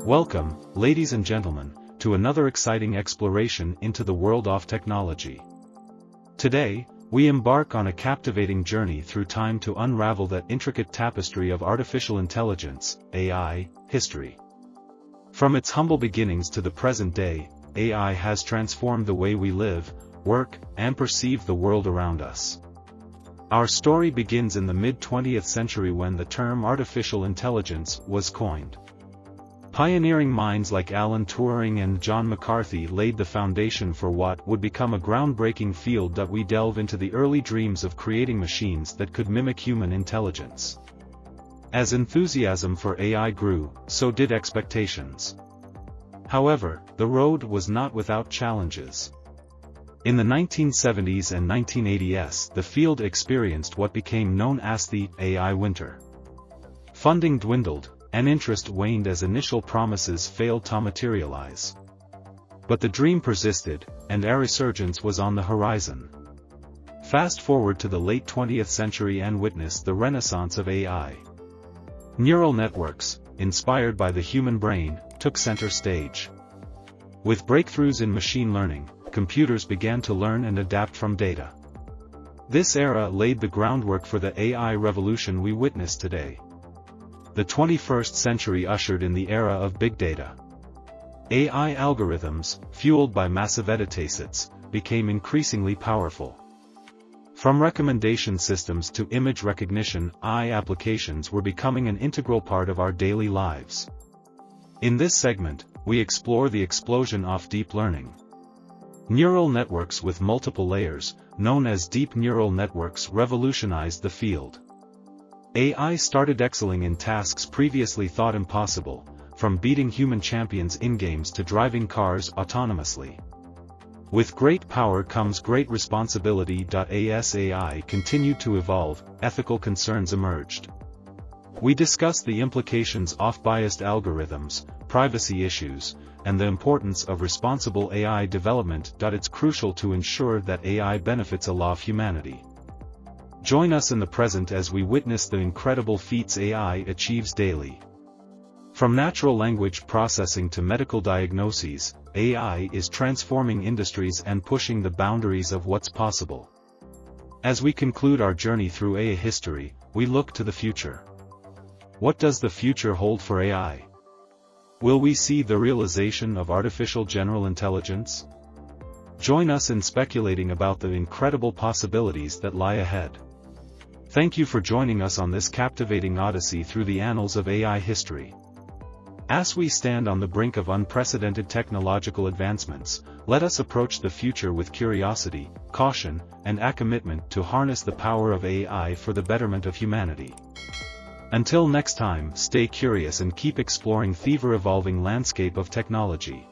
Welcome, ladies and gentlemen, to another exciting exploration into the world of technology. Today, we embark on a captivating journey through time to unravel that intricate tapestry of artificial intelligence, AI, history. From its humble beginnings to the present day, AI has transformed the way we live, work, and perceive the world around us. Our story begins in the mid-20th century when the term artificial intelligence was coined. Pioneering minds like Alan Turing and John McCarthy laid the foundation for what would become a groundbreaking field that we delve into the early dreams of creating machines that could mimic human intelligence. As enthusiasm for AI grew, so did expectations. However, the road was not without challenges. In the 1970s and 1980s, the field experienced what became known as the AI winter. Funding dwindled, and interest waned as initial promises failed to materialize. But the dream persisted, and a resurgence was on the horizon. Fast forward to the late 20th century and witness the renaissance of AI. Neural networks, inspired by the human brain, took center stage. With breakthroughs in machine learning, computers began to learn and adapt from data. This era laid the groundwork for the AI revolution we witness today. The 21st century ushered in the era of big data. AI algorithms, fueled by massive datasets, became increasingly powerful. From recommendation systems to image recognition, AI applications were becoming an integral part of our daily lives. In this segment, we explore the explosion of deep learning. Neural networks with multiple layers, known as deep neural networks, revolutionized the field. AI started excelling in tasks previously thought impossible, from beating human champions in games to driving cars autonomously. With great power comes great responsibility. As AI continued to evolve, ethical concerns emerged. We discuss the implications of biased algorithms, privacy issues, and the importance of responsible AI development. It's crucial to ensure that AI benefits all of humanity. Join us in the present as we witness the incredible feats AI achieves daily. From natural language processing to medical diagnoses, AI is transforming industries and pushing the boundaries of what's possible. As we conclude our journey through AI history, we look to the future. What does the future hold for AI? Will we see the realization of artificial general intelligence? Join us in speculating about the incredible possibilities that lie ahead. Thank you for joining us on this captivating odyssey through the annals of AI history. As we stand on the brink of unprecedented technological advancements, let us approach the future with curiosity, caution, and a commitment to harness the power of AI for the betterment of humanity. Until next time, stay curious and keep exploring the ever-evolving landscape of technology.